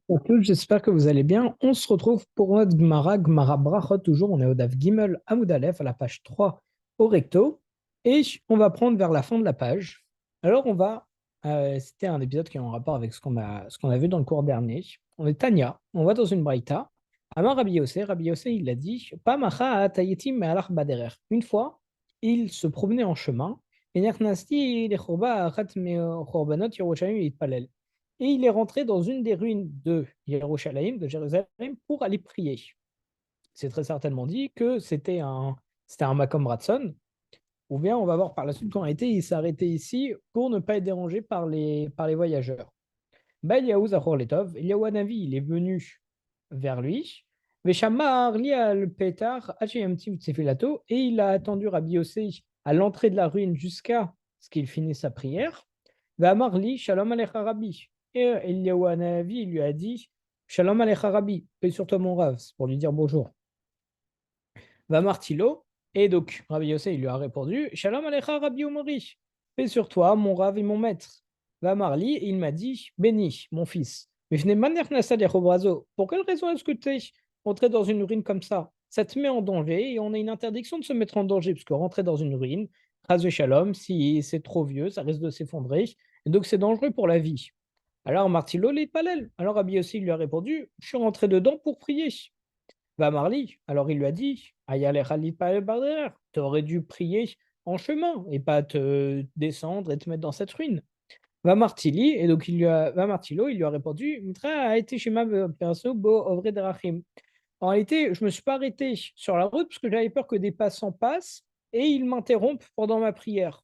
À tous, j'espère que vous allez bien. On se retrouve pour notre Gemara Brachot, toujours. On est au Daf Gimel Amud Aleph, à la page 3 au recto. Et on va prendre vers la fin de la page. Alors, c'était un épisode qui est en rapport avec ce qu'on a vu dans le cours dernier. On est Tanya, on va dans une braïta. Amar Rabbi Yossé, il a dit, Pa macha tayetim me'alach baderer. Une fois, il se promenait en chemin. Et nechnasti lechorba achat me'chorbanot Yerushalayim yitpalel. Et il est rentré dans une des ruines de Yerushalayim, de Jérusalem, pour aller prier. C'est très certainement dit que c'était un Makom Ratson, ou bien on va voir par la suite qu'en réalité il s'est arrêté ici pour ne pas être dérangé par les voyageurs. Eliaou Zachor Letov, Eliaou Hanavi, il est venu vers lui, Veshamar li al Petar, Hachayamtim Tsefilato, et il a attendu Rabbi Yossé à l'entrée de la ruine jusqu'à ce qu'il finisse sa prière. Vamar li Shalom Alecha Rabbi. Et Eliaou Hanavi il lui a dit Shalom Alecha Rabbi, paix sur toi mon Rav, c'est pour lui dire bonjour. Vamar Tilo, et donc Rabbi Yossé il lui a répondu Shalom Alecha Rabbi Omori, paix sur toi mon Rav et mon maître. Va Marli, il m'a dit, béni, mon fils. Mais je n'ai pas pour quelle raison est-ce que tu es entré dans une ruine comme ça? Ça te met en danger et on a une interdiction de se mettre en danger, parce que rentrer dans une ruine, ras de shalom, si c'est trop vieux, ça risque de s'effondrer, et donc c'est dangereux pour la vie. Alors Martilo les palel. Alors Rabbi aussi lui a répondu, je suis rentré dedans pour prier. Va Marli. Alors il lui a dit, tu aurais dû prier en chemin et pas te descendre et te mettre dans cette ruine. Va Martili, et donc va Martilo, il lui a répondu, Mitra a été chez ma perso, bo ovre derachim. En réalité, je ne me suis pas arrêté sur la route parce que j'avais peur que des passants passent et ils m'interrompent pendant ma prière.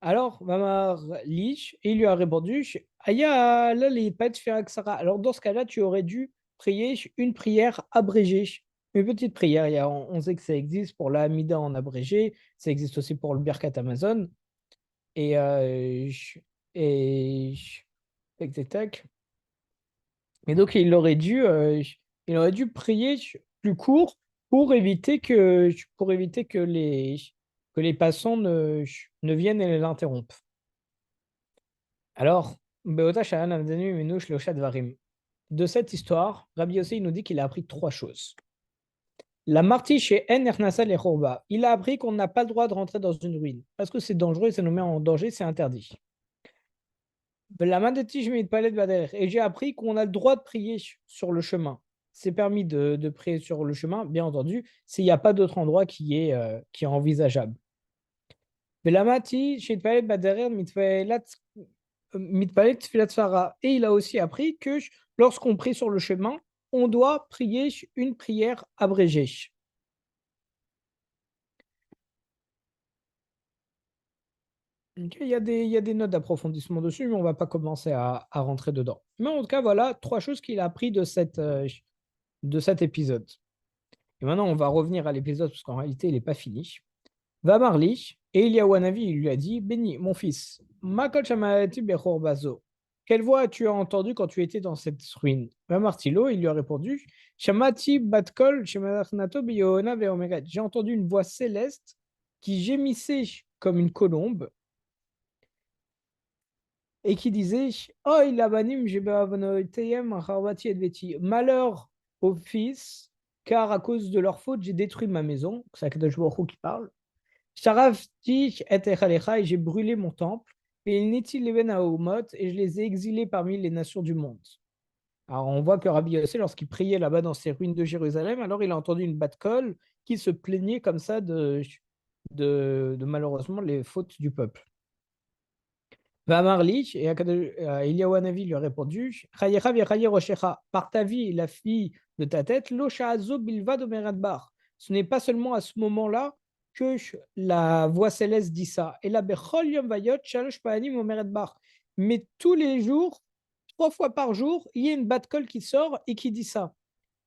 Alors, Mamar Lich, et il lui a répondu, Aya, là, les pets Sara. Alors, dans ce cas-là, tu aurais dû prier une prière abrégée. Une petite prière. On sait que ça existe pour la Hamida en abrégé, ça existe aussi pour le Birkat Amazon. Et, et, tac, tac, tac. Et donc, il aurait dû prier plus court pour éviter que les passants ne viennent et l'interrompent. Alors, Beota Shahan Avdanu Minouch Leoshat Varim. De cette histoire, Rabbi Yossi nous dit qu'il a appris trois choses. La marty chez En Ernasa et Chorba. Il a appris qu'on n'a pas le droit de rentrer dans une ruine parce que c'est dangereux et ça nous met en danger, c'est interdit. Et j'ai appris qu'on a le droit de prier sur le chemin. C'est permis de prier sur le chemin, bien entendu, s'il n'y a pas d'autre endroit qui est envisageable. Et il a aussi appris que lorsqu'on prie sur le chemin, on doit prier une prière abrégée. Ok, il y a des notes d'approfondissement dessus, mais on ne va pas commencer à rentrer dedans. Mais en tout cas, voilà trois choses qu'il a appris de cet épisode. Et maintenant, on va revenir à l'épisode parce qu'en réalité, il n'est pas fini. Va Marli, et Eliaouanavi, il lui a dit, Béni, mon fils, Makol Shamayati Bechor Bazo. Quelle voix as-tu entendu quand tu étais dans cette ruine? Va Martilo, il lui a répondu, Shamati Batkol Shemalachnato Beyoona Veomeret. J'ai entendu une voix céleste qui gémissait comme une colombe et qui disait, Oh, il abanim Jebeavonoiteyem Harvati Edveti. Malheur aux fils, car à cause de leur faute, j'ai détruit ma maison. C'est Akadosh Baruch Hu qui parle. Sharafti et Echalecha, et j'ai brûlé mon temple. Et Niti Leven Haomot, et je les ai exilés parmi les nations du monde. Alors on voit que Rabbi Yossé, lorsqu'il priait là-bas dans ces ruines de Jérusalem, alors il a entendu une batte-colle qui se plaignait comme ça de malheureusement les fautes du peuple. Vamarli, et Eliyahu Hanavi lui a répondu, Chayecha v'chaye roshecha, par ta vie, la fille de ta tête, lo sha'azo bilvad omeradbar. Ce n'est pas seulement à ce moment-là que la voix céleste dit ça. Et la bechol yom vayot shalosh pa'anim omeradbar. Mais tous les jours, 3 fois par jour, il y a une batte-colle qui sort et qui dit ça.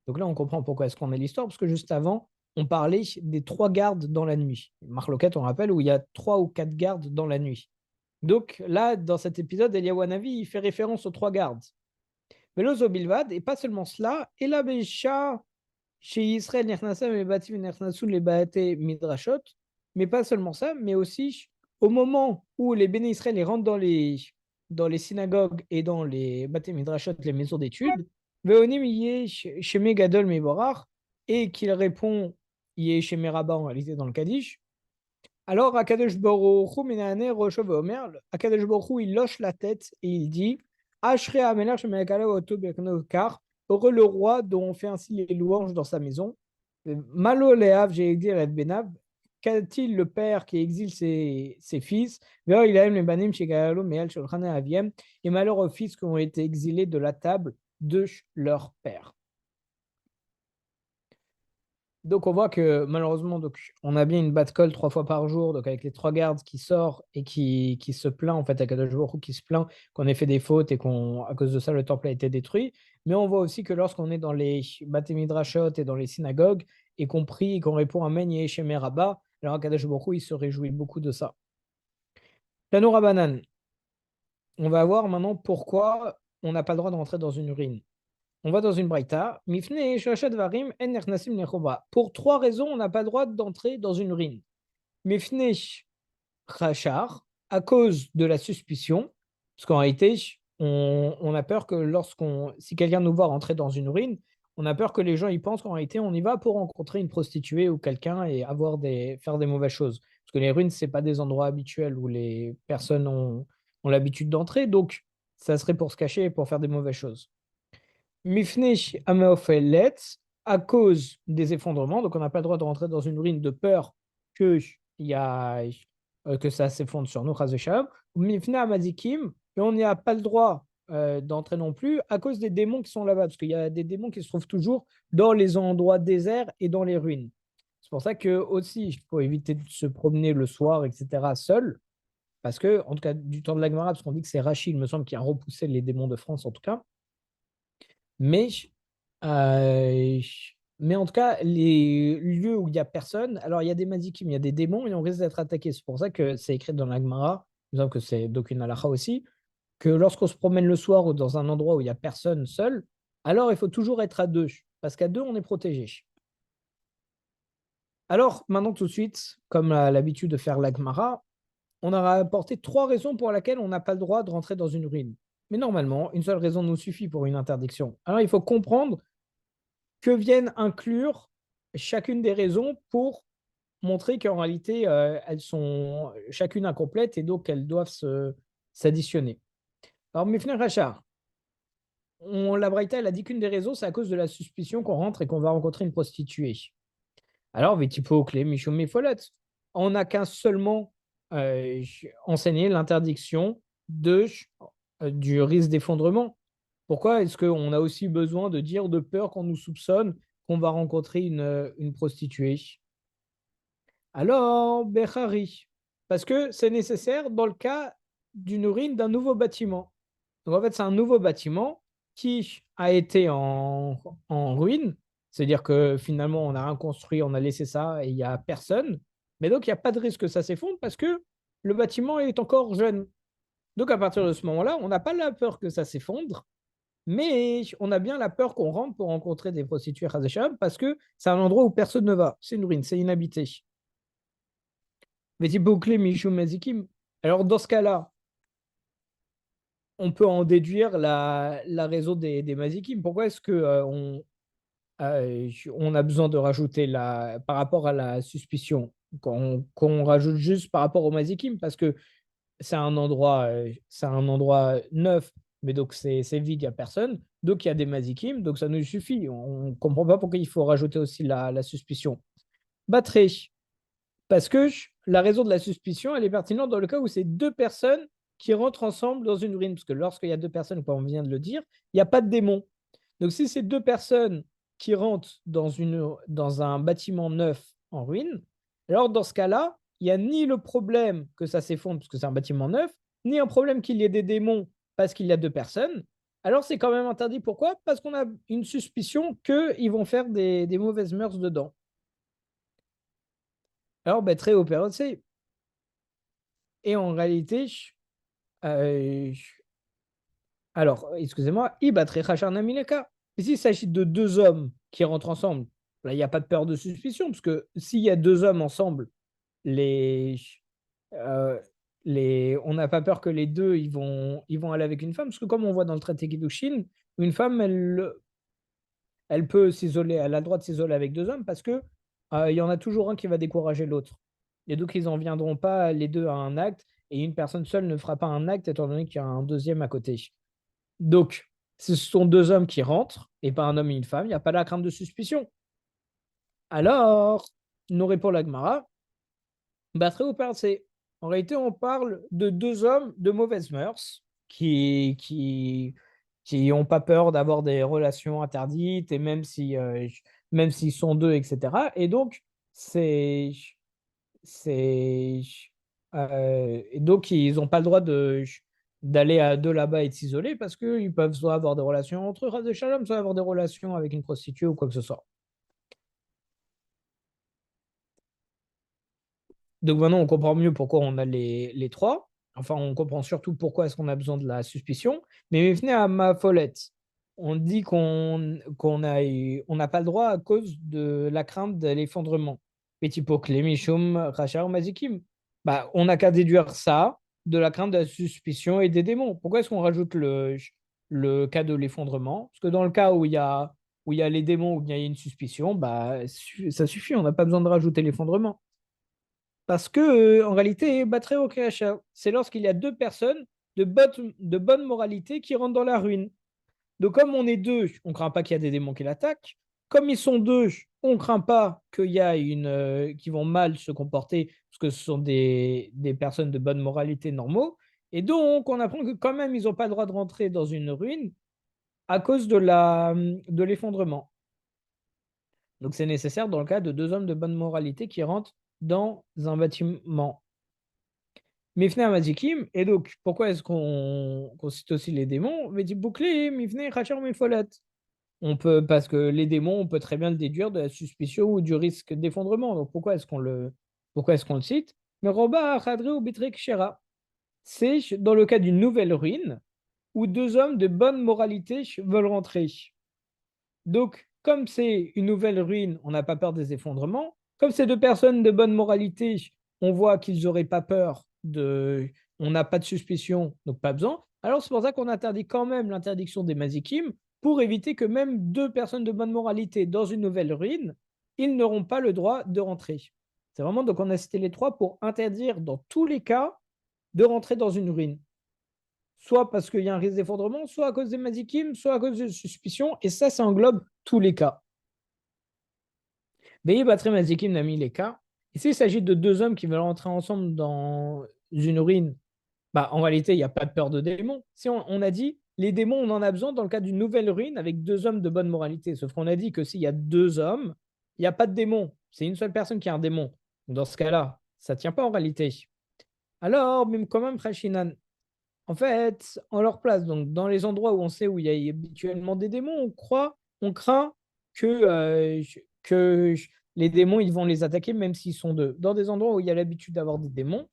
Donc là, on comprend pourquoi est-ce qu'on a l'histoire, parce que juste avant, on parlait des 3 gardes dans la nuit. Marloquette, on rappelle, où il y a 3 ou 4 gardes dans la nuit. Donc là, dans cet épisode, Eliawanavi, il fait référence aux 3 gardes. Velozo Bilvad, et pas seulement cela, et la Bécha, chez Israël, les Baate Midrashot, mais pas seulement ça, mais aussi au moment où les béné Israël rentrent dans les dans les synagogues et dans les Bate Midrashot, les maisons d'études, Veonim Sheme Gadol Mevorach, et qu'il répond Yé Sheme Rabba en réalité dans le Kaddish. Alors, Akadosh Baruch Hu Menane Rosho Veomer, Akadosh Baruch Hu, il loche la tête et il dit Ashrei Amelach Shemelekalev Oto Bekno Kar, heureux le roi dont on fait ainsi les louanges dans sa maison. Malo Leav Jeegdir et Benav, qu'a-t-il le père qui exile ses fils? Veo Ilaim le Banim Shegalo Meal Shulchan Aviem, et malheur aux fils qui ont été exilés de la table de leur père. Donc on voit que malheureusement, donc, on a bien une bad call 3 fois par jour, donc avec les 3 gardes qui sort et qui se plaint, en fait, à Kadosh Baruch Hu qui se plaint qu'on ait fait des fautes et qu'à cause de ça, le temple a été détruit. Mais on voit aussi que lorsqu'on est dans les Bate Midrashot et dans les synagogues et qu'on prie et qu'on répond Amen Yeshem Rabba, alors Kadosh Baruch Hu, il se réjouit beaucoup de ça. Tano Rabbanan, on va voir maintenant pourquoi on n'a pas le droit de rentrer dans une urine. On va dans une braïta. Pour 3 raisons, on n'a pas le droit d'entrer dans une urine. Mifne rachar, à cause de la suspicion, parce qu'en réalité, on a peur que si quelqu'un nous voit rentrer dans une urine, on a peur que les gens y pensent qu'en réalité, on y va pour rencontrer une prostituée ou quelqu'un et faire des mauvaises choses. Parce que les ruines, ce n'est pas des endroits habituels où les personnes ont l'habitude d'entrer, donc ça serait pour se cacher et pour faire des mauvaises choses. Mifnech Ameofelet, à cause des effondrements, donc on n'a pas le droit de rentrer dans une urine de peur que, que ça s'effondre sur nous, Chazeshab. Mifne Amadikim, et on n'a pas le droit d'entrer non plus à cause des démons qui sont là-bas, parce qu'il y a des démons qui se trouvent toujours dans les endroits déserts et dans les ruines. C'est pour ça que aussi, il faut éviter de se promener le soir, etc., seul, parce que, en tout cas, du temps de la Gemara, parce qu'on dit que c'est Rachid, il me semble, qui a repoussé les démons de France, en tout cas. Mais, euh, mais en tout cas, les lieux où il n'y a personne, alors il y a des mazikim, il y a des démons et on risque d'être attaqué. C'est pour ça que c'est écrit dans la Gemara, il me semble que c'est d'aucune halakha aussi, que lorsqu'on se promène le soir ou dans un endroit où il n'y a personne seul, alors il faut toujours être à deux, parce qu'à deux, on est protégé. Alors, maintenant tout de suite, comme a l'habitude de faire la Gemara, on a rapporté 3 raisons pour lesquelles on n'a pas le droit de rentrer dans une ruine. Mais normalement, une seule raison nous suffit pour une interdiction. Alors, il faut comprendre que viennent inclure chacune des raisons pour montrer qu'en réalité, elles sont chacune incomplètes et donc elles doivent s'additionner. Alors, Mifner Rachar, la Braïta, elle a dit qu'une des raisons, c'est à cause de la suspicion qu'on rentre et qu'on va rencontrer une prostituée. Alors, Vitipo-Clé, Michoum Follette, on n'a qu'un seulement enseigné l'interdiction du risque d'effondrement. Pourquoi est-ce qu'on a aussi besoin de dire de peur qu'on nous soupçonne qu'on va rencontrer une prostituée? Alors, Bechari, parce que c'est nécessaire dans le cas d'une urine d'un nouveau bâtiment. Donc en fait, c'est un nouveau bâtiment qui a été en ruine, c'est-à-dire que finalement, on n'a rien construit, on a laissé ça et il n'y a personne. Mais donc, il n'y a pas de risque que ça s'effondre parce que le bâtiment est encore jeune. Donc à partir de ce moment-là, on n'a pas la peur que ça s'effondre, mais on a bien la peur qu'on rentre pour rencontrer des prostituées Khazesham parce que c'est un endroit où personne ne va. C'est une ruine, c'est inhabité. Alors dans ce cas-là, on peut en déduire la raison des mazikim. Pourquoi est-ce que on a besoin de rajouter par rapport à la suspicion qu'on rajoute juste par rapport aux mazikim? Parce que c'est un endroit neuf, mais donc c'est vide, il n'y a personne. Donc il y a des mazikim, donc ça nous suffit. On ne comprend pas pourquoi il faut rajouter aussi la suspicion. Batré, parce que la raison de la suspicion, elle est pertinente dans le cas où c'est 2 personnes qui rentrent ensemble dans une urine. Parce que lorsqu'il y a 2 personnes, comme on vient de le dire, il n'y a pas de démon. Donc si c'est 2 personnes qui rentrent dans un bâtiment neuf en ruine, alors dans ce cas-là, il n'y a ni le problème que ça s'effondre parce que c'est un bâtiment neuf, ni un problème qu'il y ait des démons parce qu'il y a 2 personnes. Alors c'est quand même interdit. Pourquoi? Parce qu'on a une suspicion qu'ils vont faire des mauvaises mœurs dedans. Alors, ben, très opéré. Et en réalité, euh, alors, excusez-moi, s'il s'agit de 2 hommes qui rentrent ensemble, là, il n'y a pas de peur de suspicion, parce que s'il y a 2 hommes ensemble, les, euh, on n'a pas peur que les deux ils vont aller avec une femme, parce que comme on voit dans le traité Kiddushin, une femme, elle peut s'isoler, elle a le droit de s'isoler avec deux hommes parce que il y en a toujours un qui va décourager l'autre. Et donc, ils n'en viendront pas les deux à un acte, et une personne seule ne fera pas un acte étant donné qu'il y a un deuxième à côté. Donc, ce sont deux hommes qui rentrent et pas un homme et une femme, il n'y a pas la crainte de suspicion. Alors, nous répond la Gemara, bah, très haut c'est. En réalité, on parle de deux hommes de mauvaises mœurs qui n'ont pas peur d'avoir des relations interdites, et même s'ils sont deux, etc. Et donc, c'est, et donc ils n'ont pas le droit d'aller à deux là-bas et de s'isoler parce qu'ils peuvent soit avoir des relations entre eux, de shalom, soit avoir des relations avec une prostituée ou quoi que ce soit. Donc maintenant, on comprend mieux pourquoi on a les trois. Enfin, on comprend surtout pourquoi est-ce qu'on a besoin de la suspicion. Mais venez à ma follette. On dit on n'a pas le droit à cause de la crainte de l'effondrement. Petit Mishum, Rachar, Mazikim. Bah, on n'a qu'à déduire ça de la crainte de la suspicion et des démons. Pourquoi est-ce qu'on rajoute le cas de l'effondrement? Parce que dans le cas où il y a les démons, où il y a une suspicion, bah, ça suffit, on n'a pas besoin de rajouter l'effondrement. Parce que, en réalité, Batre au Créacha, c'est lorsqu'il y a deux personnes de bonne moralité qui rentrent dans la ruine. Donc, comme on est deux, on ne craint pas qu'il y a des démons qui l'attaquent. Comme ils sont deux, on ne craint pas qu'il y a qu'ils vont mal se comporter, parce que ce sont des personnes de bonne moralité normaux. Et donc, on apprend que quand même, ils n'ont pas le droit de rentrer dans une ruine à cause de l'effondrement. Donc, c'est nécessaire dans le cas de deux hommes de bonne moralité qui rentrent dans un bâtiment. Mifne Amazikim, et donc pourquoi est-ce qu'on cite aussi les démons? Mais dit bouclé, Mifne Khachar Mifolet. On peut, parce que les démons, on peut très bien le déduire de la suspicion ou du risque d'effondrement. Donc pourquoi est-ce qu'on le cite? Mais Roba Khadri ou Bitrek Shera. C'est dans le cas d'une nouvelle ruine où deux hommes de bonne moralité veulent rentrer. Donc, comme c'est une nouvelle ruine, on n'a pas peur des effondrements. Comme ces deux personnes de bonne moralité, on voit qu'ils n'auraient pas peur de. On n'a pas de suspicion, donc pas besoin. Alors, c'est pour ça qu'on interdit quand même l'interdiction des mazikim pour éviter que même deux personnes de bonne moralité dans une nouvelle ruine, ils n'auront pas le droit de rentrer. C'est vraiment, donc on a cité les trois pour interdire dans tous les cas de rentrer dans une ruine, soit parce qu'il y a un risque d'effondrement, soit à cause des mazikim, soit à cause de suspicion, et ça englobe tous les cas. Veillez Batre mazikim n'a mis les cas. Et s'il s'agit de deux hommes qui veulent rentrer ensemble dans une ruine, bah, en réalité, il n'y a pas de peur de démons. Si on a dit, les démons, on en a besoin dans le cas d'une nouvelle ruine avec deux hommes de bonne moralité. Sauf qu'on a dit que s'il y a deux hommes, il n'y a pas de démon. C'est une seule personne qui a un démon. Dans ce cas-là, ça ne tient pas en réalité. Alors, même quand même, Khashinan, en fait, en leur place, donc dans les endroits où on sait où il y a habituellement des démons, on craint que les démons ils vont les attaquer même s'ils sont deux. Dans des endroits où il y a l'habitude d'avoir des démons,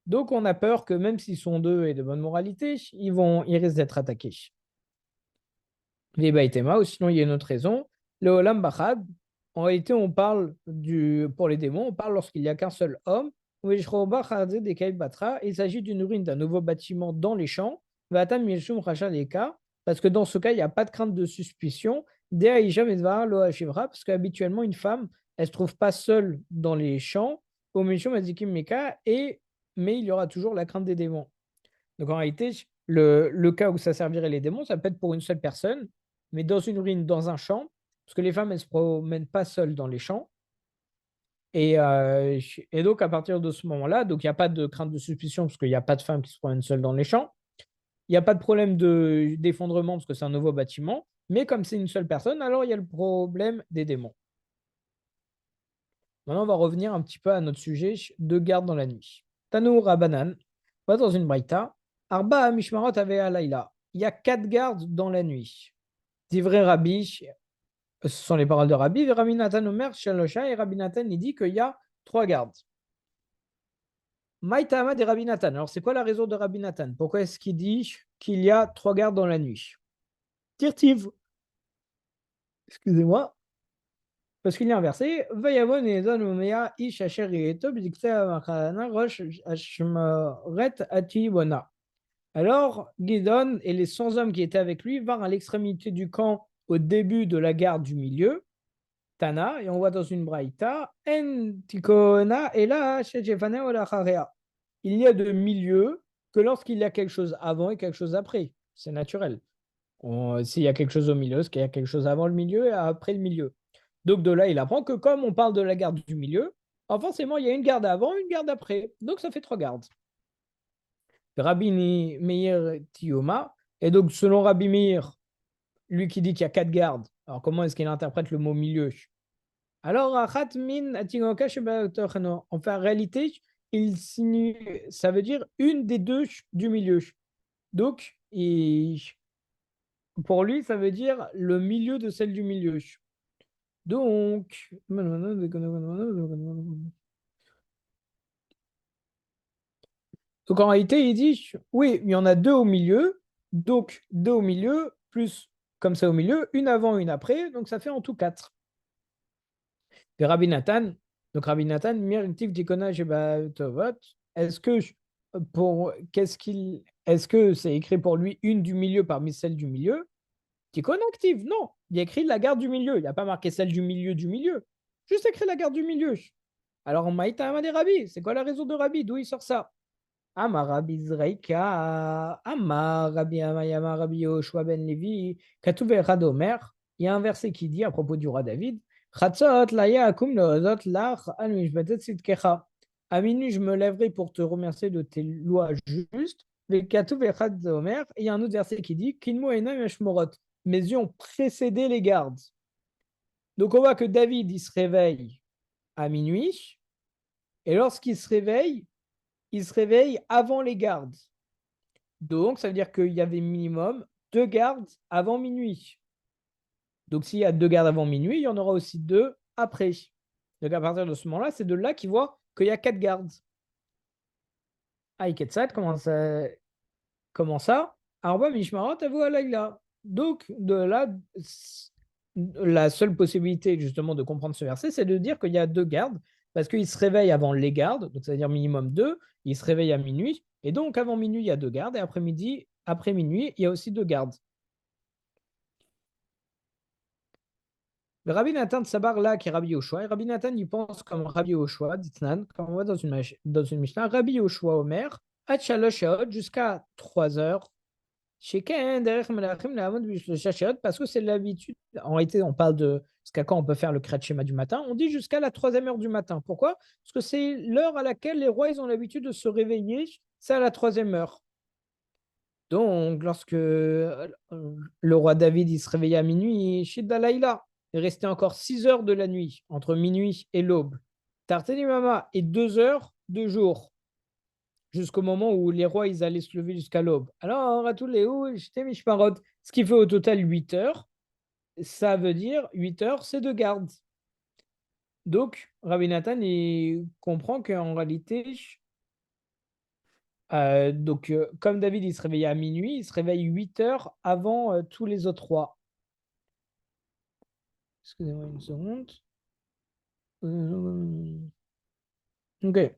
donc on a peur que même s'ils sont deux et de bonne moralité, ils risquent d'être attaqués. Les Baïtema, ou sinon il y a une autre raison. Le Olam Bachad, en réalité, on parle pour les démons, on parle lorsqu'il n'y a qu'un seul homme. Il s'agit d'une ruine d'un nouveau bâtiment dans les champs. Parce que dans ce cas, il n'y a pas de crainte de suspicion. Parce qu'habituellement, une femme, elle ne se trouve pas seule dans les champs. Mais il y aura toujours la crainte des démons. Donc en réalité, le cas où ça servirait les démons, ça peut être pour une seule personne, mais dans une ruine, dans un champ, parce que les femmes, elles ne se promènent pas seules dans les champs. Et donc, à partir de ce moment-là, donc il n'y a pas de crainte de suspicion, parce qu'il n'y a pas de femmes qui se promènent seules dans les champs. Il n'y a pas de problème d'effondrement, parce que c'est un nouveau bâtiment. Mais comme c'est une seule personne, alors il y a le problème des démons. Maintenant, on va revenir un petit peu à notre sujet de garde dans la nuit. Tanou Rabanan, on va dans une braïta. Arba Mishmarot avait Alayla. Il y a 4 gardes dans la nuit. Divrei Rabbi, ce sont les paroles de Rabbi. Rabbi Nathan Omer, Shalosha, et Rabbi Nathan, il dit qu'il y a 3 gardes. Maïtama de Rabbi Nathan. Alors, c'est quoi la raison de Rabbi Nathan? Pourquoi est-ce qu'il dit qu'il y a 3 gardes dans la nuit? Tirtiv. Excusez-moi. parce qu'il y a un verset, Vayavon et Donomea ish asher yeto b'dikta machana rosh ashmaret atibona. Alors, Gidon et les 100 hommes qui étaient avec lui vinrent à l'extrémité du camp au début de la garde du milieu, Tana, et on voit dans une braïta, En tikona et là, il y a de milieu que lorsqu'il y a quelque chose avant et quelque chose après. C'est naturel. S'il y a quelque chose au milieu, c'est qu'il y a quelque chose avant le milieu et après le milieu. Donc de là, il apprend que comme on parle de la garde du milieu, forcément, il y a une garde avant, une garde après. Donc ça fait 3 gardes. Rabbi Meir Tiyoma. Et donc, selon Rabbi Meir, lui qui dit qu'il y a 4 gardes, alors comment est-ce qu'il interprète le mot milieu? Alors, en fait, en réalité, ça veut dire une des deux du milieu. Donc, pour lui, ça veut dire le milieu de celle du milieu. Donc, en réalité, il dit, oui, il y en a 2 au milieu, donc 2 au milieu, plus comme ça au milieu, une avant, une après, donc ça fait en tout 4. Et Rabbi Nathan, donc Rabbi Nathan, Mirtiv Dikona Tovot, est-ce que est-ce que c'est écrit pour lui une du milieu parmi celles du milieu? Tikon active, non. Il y a écrit la garde du milieu. Il n'y a pas marqué celle du milieu du milieu. Juste écrit la garde du milieu. Alors, on Maïta Amade Rabbi, c'est quoi la raison de Rabbi? D'où il sort ça? Amar Rabbi Zreika, Amar Rabbi Amayama Rabbi Yoshua ben Levi, Katouve Radomer. Il y a un verset qui dit à propos du roi David, Chatzot laya akum leodot lach al mishbetet sitkecha. À minuit, je me lèverai pour te remercier de tes lois justes. Mais Katouve Radomer. Et il y a un autre verset qui dit, Kinmo enam yashmorot. Mes yeux ont précédé les gardes. Donc on voit que David, il se réveille à minuit. Et lorsqu'il se réveille, il se réveille avant les gardes. Donc, ça veut dire qu'il y avait minimum 2 gardes avant minuit. Donc, s'il y a 2 gardes avant minuit, il y en aura aussi 2 après. Donc, à partir de ce moment-là, c'est de là qu'il voit qu'il y a 4 gardes. Ah, Iketsat, comment ça Arba Mishmarot Avu Alayla. Donc, de là, la seule possibilité justement de comprendre ce verset, c'est de dire qu'il y a 2 gardes, parce qu'il se réveille avant les gardes, donc c'est-à-dire minimum 2, il se réveille à minuit, et donc avant minuit, il y a 2 gardes, et après minuit, il y a aussi 2 gardes. Le Rabbi Nathan de Sabar là, qui est Rabbi Yoshua, et Rabbi Nathan, il pense comme Rabbi Yoshua, dit-nan, comme on voit dans une Mishnah, Rabbi Yoshua Omer, jusqu'à 3 heures. Chez Ken, derrière Melachim, la mode parce que c'est l'habitude. En réalité, on parle de jusqu'à quand on peut faire le Kriyat Shema du matin. On dit jusqu'à la 3e heure du matin. Pourquoi? Parce que c'est l'heure à laquelle les rois ils ont l'habitude de se réveiller. C'est à la 3e heure. Donc, lorsque le roi David il se réveillait à minuit, Shidda Laïla, il restait encore 6 heures de la nuit, entre minuit et l'aube. Tarteni Mama et 2 heures de jour jusqu'au moment où les rois ils allaient se lever jusqu'à l'aube. Alors, à tous les ce qui fait au total 8 heures, ça veut dire 8 heures, c'est de garde. Donc, Rabbi Nathan il comprend qu'en réalité, comme David il se réveillait à minuit, il se réveille 8 heures avant tous les autres rois. Excusez-moi une seconde. Ok.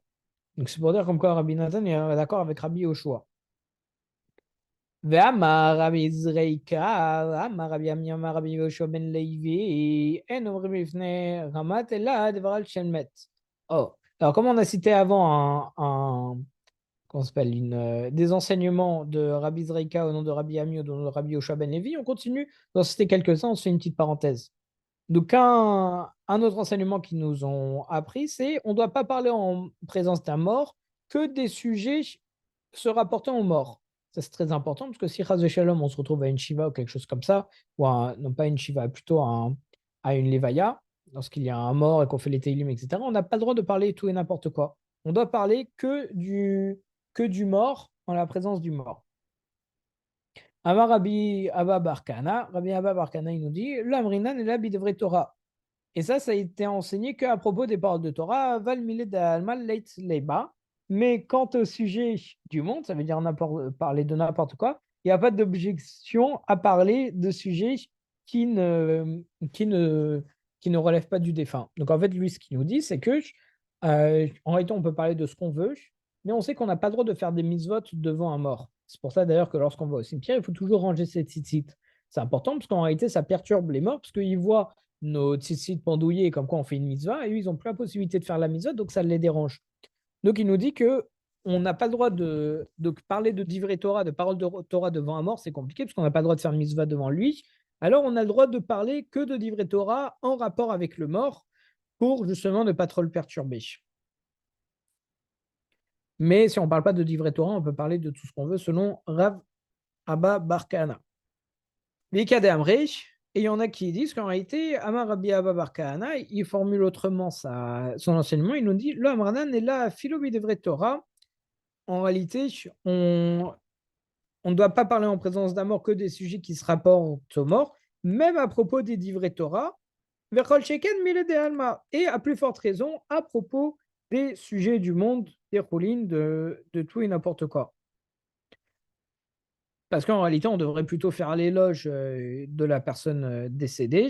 Donc, c'est pour dire comme quoi Rabbi Nathan est d'accord avec Rabbi Yoshua. ואמר רבי זריקה, אמר רבי עמי אמר רבי יהושע בן לוי, אין אומרים לפני רמת אלא דבר על שם מת. Oh. Alors, comme on a cité avant comment s'appelle, des enseignements de Rabbi Zreika au nom de Rabbi Ami au nom de Rabbi Yoshua ben Levi, on continue d'en citer quelques-uns, on se fait une petite parenthèse. Donc, un autre enseignement qu'ils nous ont appris, c'est on ne doit pas parler en présence d'un mort que des sujets se rapportant aux morts. Ça, c'est très important parce que si Chaz Shalom, on se retrouve à une Shiva ou quelque chose comme ça, ou non pas une Shiva, plutôt à une Levaya, lorsqu'il y a un mort et qu'on fait les Teilim, etc., on n'a pas le droit de parler tout et n'importe quoi. On doit parler que du mort en la présence du mort. Amar Rabbi Abba Barkana, Rabbi Abba Barkana, il nous dit l'Amrinan et l'Abid de Torah. Et ça a été enseigné qu'à propos des paroles de Torah, Val Miled Almal Leit Leiba. Mais quant au sujet du monde, ça veut dire parler de n'importe quoi, il n'y a pas d'objection à parler de sujets qui ne, qui ne relèvent pas du défunt. Donc en fait, lui, ce qu'il nous dit, c'est que en réalité, on peut parler de ce qu'on veut, mais on sait qu'on n'a pas le droit de faire des mitzvot devant un mort. C'est pour ça d'ailleurs que lorsqu'on va au cimetière, il faut toujours ranger ses tzitzit. C'est important parce qu'en réalité, ça perturbe les morts parce qu'ils voient nos tzitzit pendouillés comme quoi on fait une mitzvah et eux, ils n'ont plus la possibilité de faire la mitzvah, donc ça les dérange. Donc il nous dit que on n'a pas le droit de parler de divrei Torah, de parole de Torah devant un mort, c'est compliqué parce qu'on n'a pas le droit de faire mitzvah devant lui. Alors on a le droit de parler que de divrei Torah en rapport avec le mort pour justement ne pas trop le perturber. Mais si on ne parle pas de divrei Torah, on peut parler de tout ce qu'on veut selon Rav Abba Bar Kahana. Vikade Amrich, et il y en a qui disent qu'en réalité, Amar Rabbi Abba Bar Kahana, il formule autrement son enseignement, il nous dit Lo Amranan est là, philo divrei Torah. En réalité, on ne doit pas parler en présence d'un mort que des sujets qui se rapportent aux morts, même à propos des divrei Torah, Verchol Sheken Mile de Alma, et à plus forte raison à propos des sujets du monde, des roulines, de tout et n'importe quoi. Parce qu'en réalité, on devrait plutôt faire l'éloge de la personne décédée,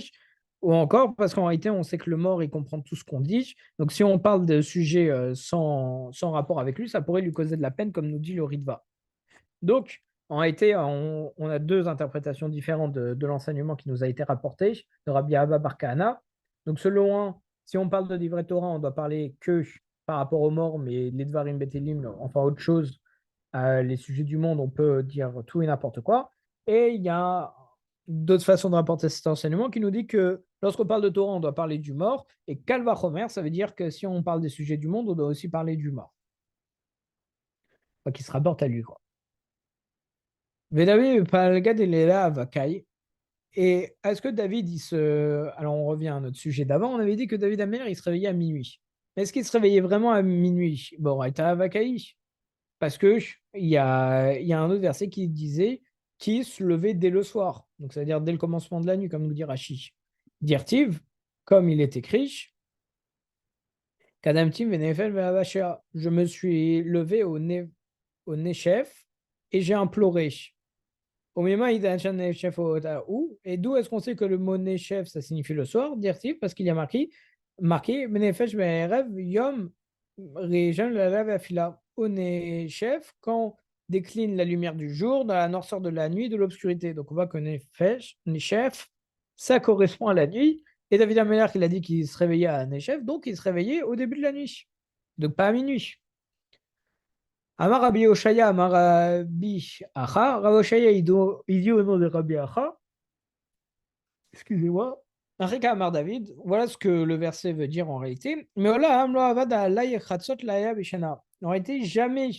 ou encore parce qu'en réalité, on sait que le mort, il comprend tout ce qu'on dit. Donc, si on parle de sujets sans rapport avec lui, ça pourrait lui causer de la peine, comme nous dit le Ritva. Donc, en réalité, on a deux interprétations différentes de l'enseignement qui nous a été rapporté de Rabbi Abba Bar Kahana. Donc, selon un, si on parle de divrei Torah, on doit parler que par rapport aux morts, mais les Dvarim Betelim, enfin autre chose, les sujets du monde, on peut dire tout et n'importe quoi. Et il y a d'autres façons de rapporter cet enseignement qui nous dit que lorsqu'on parle de Torah, on doit parler du mort. Et Kalva Chomer, ça veut dire que si on parle des sujets du monde, on doit aussi parler du mort. Enfin, qui se rapporte à lui, quoi. Vedavi Palgad il est là à Vakai. Et est-ce que David, il se. Alors, on revient à notre sujet d'avant. On avait dit que David Amer, il se réveillait à minuit. Mais est-ce qu'il se réveillait vraiment à minuit? Bon, il était à Vakai. Parce que il y a un autre verset qui disait qu'il se levait dès le soir. Donc, c'est-à-dire dès le commencement de la nuit, comme nous dit Rashi. Dirtiv, comme il est écrit, Kadamtim Venefel Ve'avashea. Je me suis levé au Nechef et j'ai imploré. Au moment où et d'où est-ce qu'on sait que le mot Nechef, ça signifie le soir? Dirtiv, parce qu'il y a marqué Benefesh Ve'erev Yom Rejan Lalav Afila. Au Nechef, quand décline la lumière du jour, dans la noirceur de la nuit, de l'obscurité. Donc on voit que Nechef, ça correspond à la nuit. Et David Ameller, il a dit qu'il se réveillait à Nechef, donc il se réveillait au début de la nuit. Donc pas à minuit. Amar Rabbi Oshaya, Amar Rabbi Acha. Rabbi Oshaya, il dit au nom de Rabbi Acha, excusez-moi, Arika Amar David, voilà ce que le verset veut dire en réalité. Mais en réalité, jamais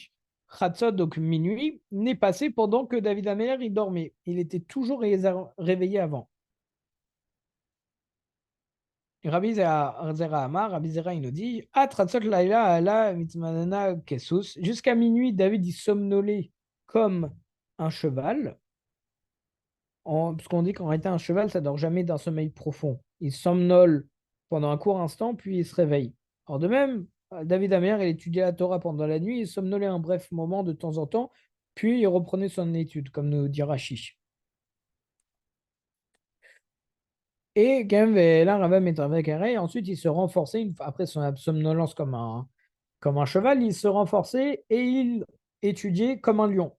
Chatzot, donc minuit, n'est passé pendant que David Améler il dormait. Il était toujours réveillé avant. Rabbi Zera Amar, Rabbi Zera il nous dit jusqu'à minuit, David il somnolait comme un cheval. Parce qu'on dit qu'en réalité, un cheval, ça dort jamais d'un sommeil profond. Il somnole pendant un court instant, puis il se réveille. Alors de même, David Amer, il étudiait la Torah pendant la nuit, il somnolait un bref moment de temps en temps, puis il reprenait son étude, comme nous dit Rashi. Et là, Ravam est avec et ensuite il se renforçait, après son somnolence comme un cheval, il se renforçait et il étudiait comme un lion.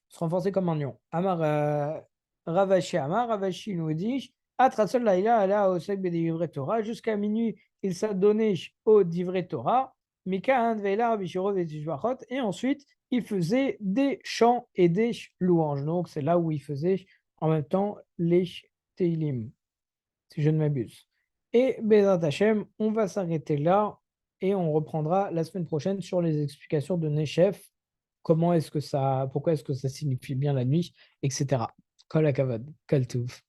Se renforcer comme un lion. Amar Ravashi Amar, Ravashi nous dit Atrasol Laïla ala osek bedivre Torah. Jusqu'à minuit, il s'adonnait au divrei Torah. Mika Veila Bishiro Vetishvachot. Et ensuite, il faisait des chants et des louanges. Donc, c'est là où il faisait en même temps les Teilim, si je ne m'abuse. Et Bezat Hashem, on va s'arrêter là et on reprendra la semaine prochaine sur les explications de Nechef pourquoi est-ce que ça signifie bien la nuit, etc. Kol hakavod, kol tuv.